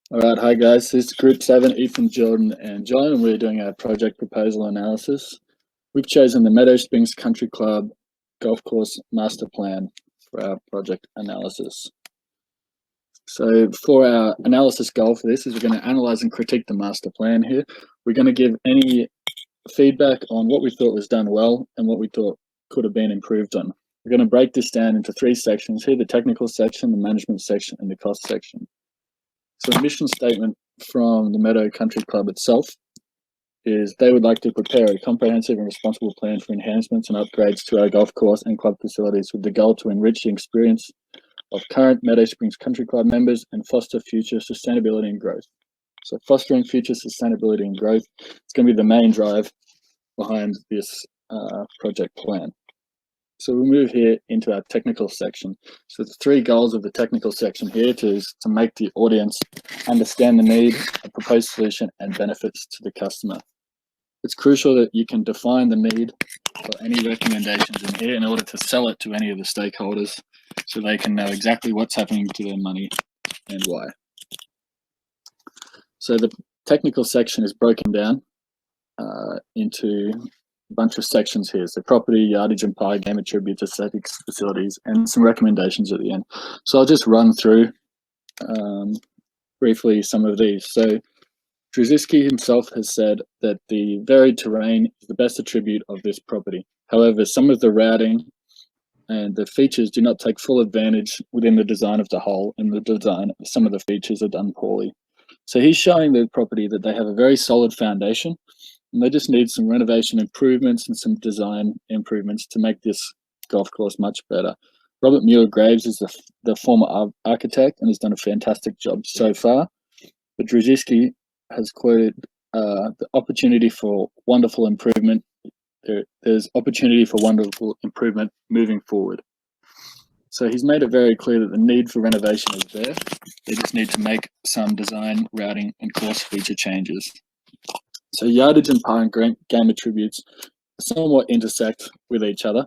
All right, hi guys. This is Group 7, Ethan, Jordan, and John, and we're doing our project proposal analysis. We've chosen the Meadow Springs Country Club Golf Course Master Plan for our project analysis. So for our analysis goal for this is we're going to analyze and critique the master plan here. We're going to give any feedback on what we thought was done well and what we thought could have been improved on. We're going to break this down into three sections here: the technical section, the management section, and the cost section. So the mission statement from the Meadow Country Club itself is they would like to prepare a comprehensive and responsible plan for enhancements and upgrades to our golf course and club facilities with the goal to enrich the experience of current Meadow Springs Country Club members and foster future sustainability and growth. So fostering future sustainability and growth is going to be the main drive behind this project plan. So we'll move here into our technical section. So the three goals of the technical section here is to make the audience understand the need, a proposed solution, and benefits to the customer. It's crucial that you can define the need for any recommendations in here in order to sell it to any of the stakeholders so they can know exactly what's happening to their money and why. So the technical section is broken down into a bunch of sections here. So property, yardage and par, game attributes, aesthetics, facilities, and some recommendations at the end. So I'll just run through briefly some of these. So Drzyzki himself has said that the varied terrain is the best attribute of this property. However, some of the routing and the features do not take full advantage within the design of the hole, and the design of some of the features are done poorly. So he's showing the property that they have a very solid foundation, and they just need some renovation improvements and some design improvements to make this golf course much better. Robert Muir-Graves is the former architect and has done a fantastic job so far. But Drzyzki has quoted the opportunity for wonderful improvement. There's opportunity for wonderful improvement moving forward. So he's made it very clear that the need for renovation is there. They just need to make some design, routing, and course feature changes. So yardage and par and game attributes somewhat intersect with each other.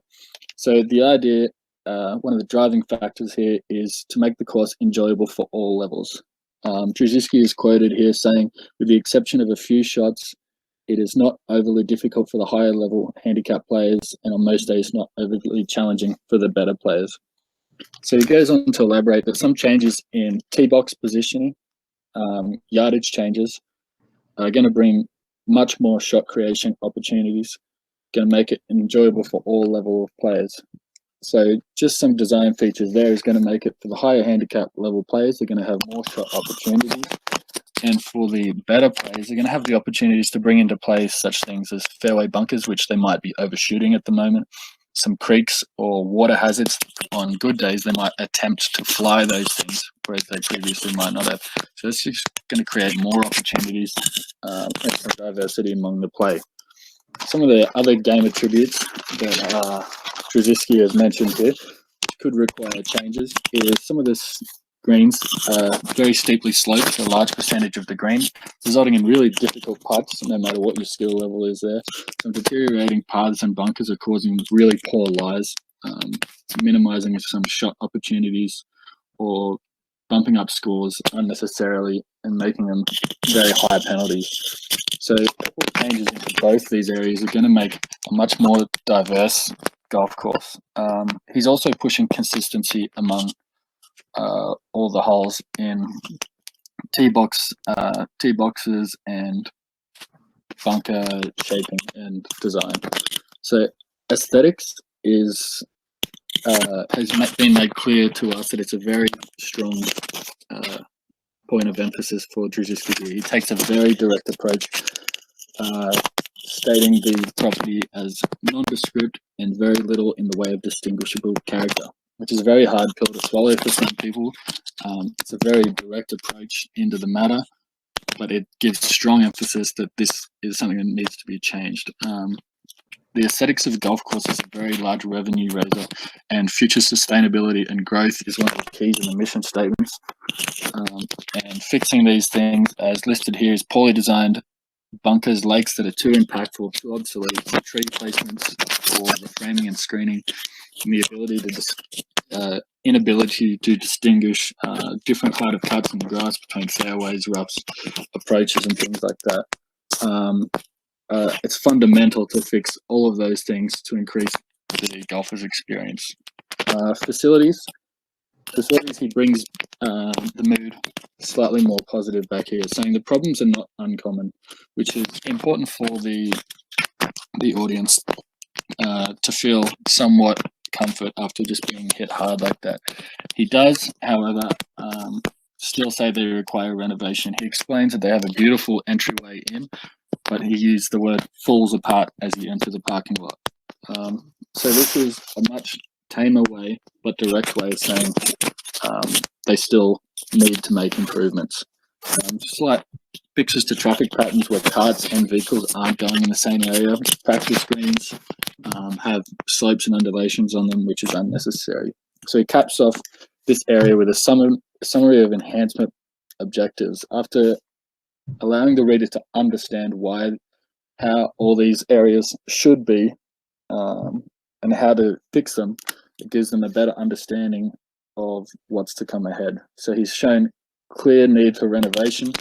So the idea, one of the driving factors here is to make the course enjoyable for all levels. Drzyzki is quoted here saying, with the exception of a few shots, it is not overly difficult for the higher level handicap players, and on most days not overly challenging for the better players. So he goes on to elaborate that some changes in tee box positioning, yardage changes, are going to bring much more shot creation opportunities, going to make it enjoyable for all level of players. So just some design features there is going to make it for the higher handicap level players, they're going to have more shot opportunities. And for the better players, they're going to have the opportunities to bring into play such things as fairway bunkers, which they might be overshooting at the moment, some creeks or water hazards. On good days, they might attempt to fly those things, whereas they previously might not have. So it's just going to create more opportunities, extra diversity among the play. Some of the other game attributes that Drzyzki has mentioned here, which could require changes, is some of this greens very steeply sloped, so a large percentage of the green, resulting in really difficult putts, no matter what your skill level is there. Some deteriorating paths and bunkers are causing really poor lies, minimizing some shot opportunities or bumping up scores unnecessarily and making them very high penalties. So changes into both these areas are going to make a much more diverse golf course. He's also pushing consistency among all the holes in tee boxes and bunker shaping and design. So aesthetics is has been made clear to us that it's a very strong point of emphasis for Drzyzki. He takes a very direct approach, stating the property as nondescript and very little in the way of distinguishable character, which is a very hard pill to swallow for some people. It's a very direct approach into the matter, but it gives strong emphasis that this is something that needs to be changed. The aesthetics of the golf course is a very large revenue raiser, and future sustainability and growth is one of the keys in the mission statements. And fixing these things, as listed here, is poorly designed bunkers, lakes that are too impactful, too obsolete, tree placements for the framing and screening, and the ability to inability to distinguish different height of cuts in the grass between fairways, roughs, approaches, and things like that. It's fundamental to fix all of those things to increase the golfer's experience. Facilities, he brings the mood slightly more positive back here, saying the problems are not uncommon, which is important for the audience to feel somewhat comfort after just being hit hard like that. He does, however, still say they require renovation. He explains that they have a beautiful entryway in, but he used the word falls apart as you enter the parking lot. So this is a much tamer way, but direct way of saying they still need to make improvements. Just like fixes to traffic patterns where carts and vehicles aren't going in the same area. Practice greens have slopes and undulations on them, which is unnecessary. So he caps off this area with a summary of enhancement objectives. After allowing the reader to understand how all these areas should be and how to fix them, it gives them a better understanding of what's to come ahead. So he's shown clear need for renovation.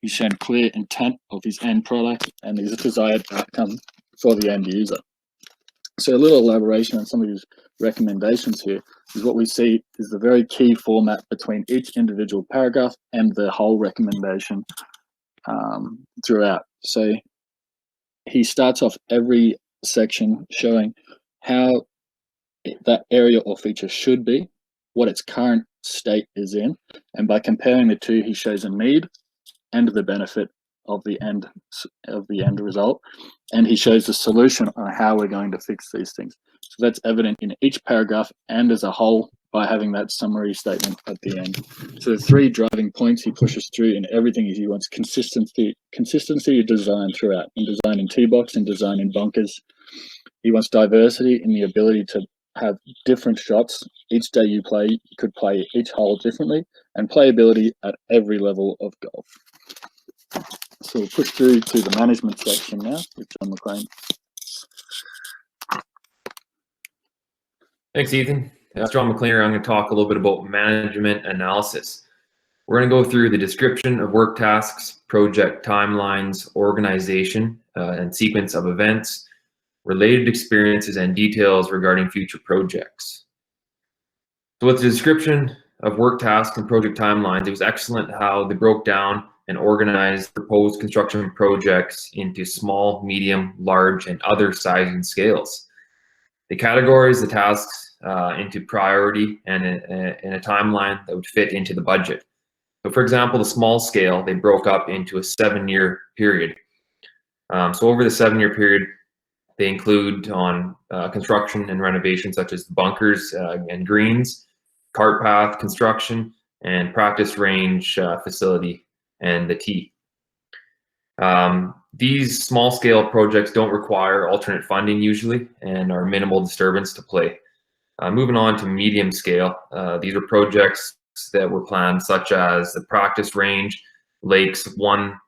He's shown clear intent of his end product and his desired outcome for the end user. So a little elaboration on some of his recommendations here is what we see is the very key format between each individual paragraph and the whole recommendation throughout. So he starts off every section showing how that area or feature should be, what its current state is in, and by comparing the two, he shows a need and the benefit of the end result, and he shows the solution on how we're going to fix these things. So that's evident in each paragraph and as a whole by having that summary statement at the end. So the three driving points he pushes through in everything is he wants consistency of design throughout, in design in tee box and design in bunkers. He wants diversity in the ability to have different shots. Each day you play, you could play each hole differently, and playability at every level of golf. So we'll push through to the management section now with John McLean. Thanks, Ethan. That's John McLean. I'm going to talk a little bit about management analysis. We're going to go through the description of work tasks, project timelines, organization, and sequence of events, related experiences, and details regarding future projects. So with the description of work tasks and project timelines, it was excellent how they broke down and organized proposed construction projects into small, medium, large, and other size and scales. They categorized the tasks into priority and in a timeline that would fit into the budget. So for example, the small scale, they broke up into a 7-year period. So over the 7-year period, they include on construction and renovation such as the bunkers and greens, cart path construction, and practice range facility and the tee. These small scale projects don't require alternate funding usually and are minimal disturbance to play. Moving on to medium scale, these are projects that were planned such as the practice range, lakes 1,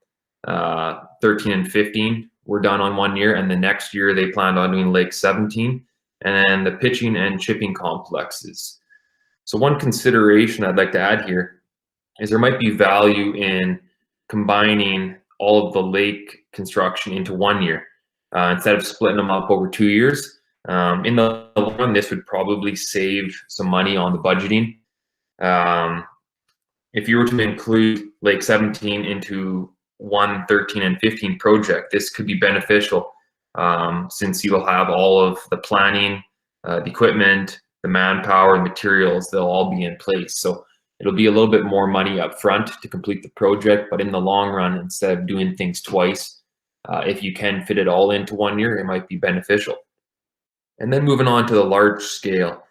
13, and 15 were done on 1 year, and the next year they planned on doing lake 17, and then the pitching and chipping complexes. So one consideration I'd like to add here is there might be value in combining all of the lake construction into 1 year instead of splitting them up over 2 years. In the long run, this would probably save some money on the budgeting. If you were to include lake 17 into 1, 13, and 15 project, this could be beneficial since you will have all of the planning, the equipment, the manpower, and materials, they'll all be in place. So it'll be a little bit more money up front to complete the project, but in the long run, instead of doing things twice, if you can fit it all into 1 year, it might be beneficial. And then moving on to the large scale.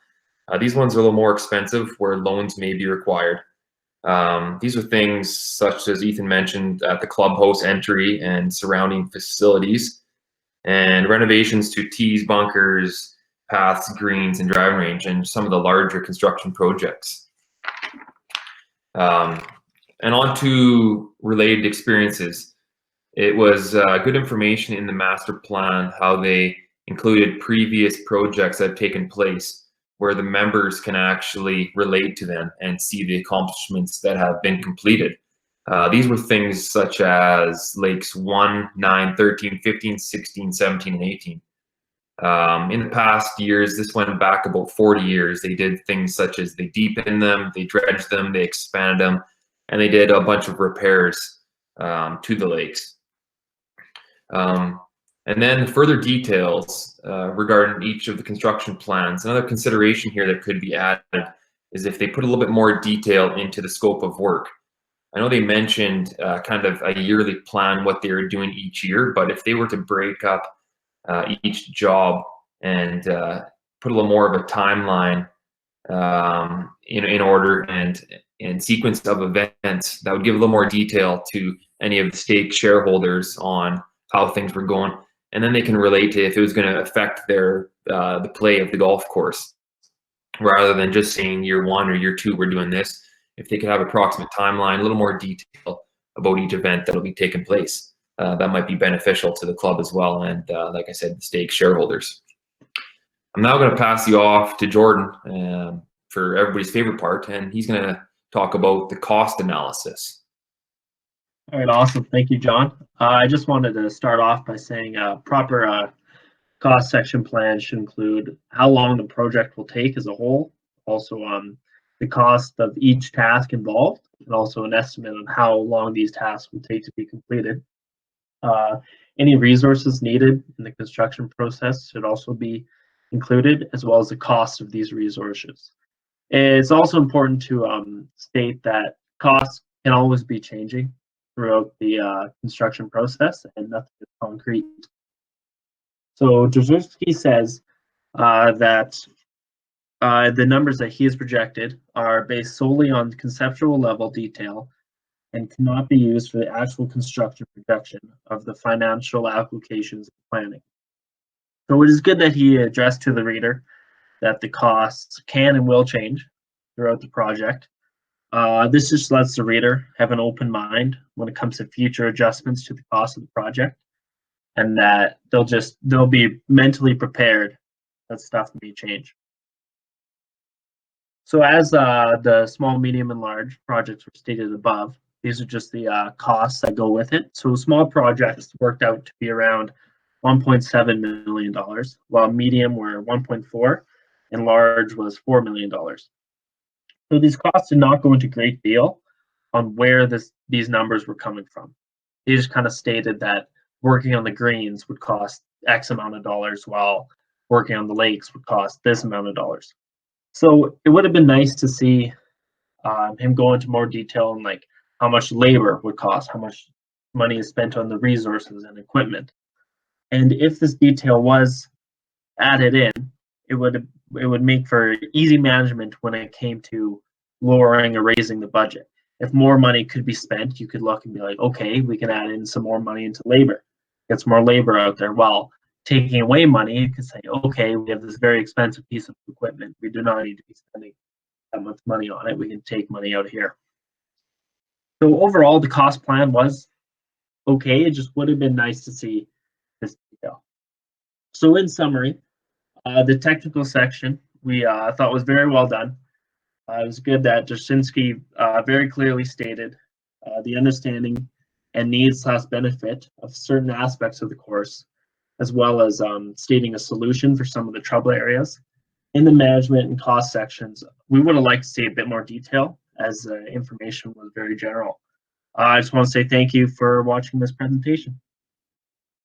These ones are a little more expensive where loans may be required. These are things such as Ethan mentioned at the clubhouse entry and surrounding facilities, and renovations to tees, bunkers, paths, greens, and driving range, and some of the larger construction projects. And on to related experiences. It was good information in the master plan how they included previous projects that have taken place where the members can actually relate to them and see the accomplishments that have been completed. These were things such as Lakes 1, 9, 13, 15, 16, 17, and 18. In the past years, this went back about 40 years, they did things such as they deepened them, they dredged them, they expanded them, and they did a bunch of repairs to the lakes. And then further details regarding each of the construction plans. Another consideration here that could be added is if they put a little bit more detail into the scope of work. I know they mentioned kind of a yearly plan, what they were doing each year, but if they were to break up each job and put a little more of a timeline in order and sequence of events, that would give a little more detail to any of the stake shareholders on how things were going, and then they can relate to if it was going to affect their the play of the golf course, rather than just saying year 1 or year 2 we're doing this. If they could have approximate timeline, a little more detail about each event that'll be taking place, that might be beneficial to the club as well, and like I said, the stake shareholders. I'm now going to pass you off to Jordan for everybody's favorite part, and he's going to talk about the cost analysis. All right, awesome. Thank you, John. I just wanted to start off by saying proper cost section plan should include how long the project will take as a whole, also the cost of each task involved, and also an estimate on how long these tasks will take to be completed. Any resources needed in the construction process should also be included, as well as the cost of these resources. It's also important to state that costs can always be changing throughout the construction process, and nothing is concrete. So Dzerzhinsky says that the numbers that he has projected are based solely on conceptual level detail and cannot be used for the actual construction projection of the financial applications of planning. So it is good that he addressed to the reader that the costs can and will change throughout the project. This just lets the reader have an open mind when it comes to future adjustments to the cost of the project, and that they'll be mentally prepared that stuff may change. So as the small, medium, and large projects were stated above, these are just the costs that go with it. So small projects worked out to be around $1.7 million, while medium were 1.4 and large was $4 million. So these costs did not go into great deal on where these numbers were coming from. They just kind of stated that working on the greens would cost X amount of dollars, while working on the lakes would cost this amount of dollars. So it would have been nice to see him go into more detail on like how much labor would cost, how much money is spent on the resources and equipment. And if this detail was added in, it would make for easy management when it came to lowering or raising the budget. If more money could be spent, you could look and be like, okay, we can add in some more money into labor, get some more labor out there. While taking away money, you could say, okay, we have this very expensive piece of equipment. We do not need to be spending that much money on it. We can take money out here. So overall, the cost plan was okay. It just would have been nice to see this detail. So in summary, the technical section we thought was very well done. It was good that Dzerzhinsky very clearly stated the understanding and needs/benefit of certain aspects of the course, as well as stating a solution for some of the trouble areas. In the management and cost sections, we would have liked to see a bit more detail, as information was very general. I just want to say thank you for watching this presentation.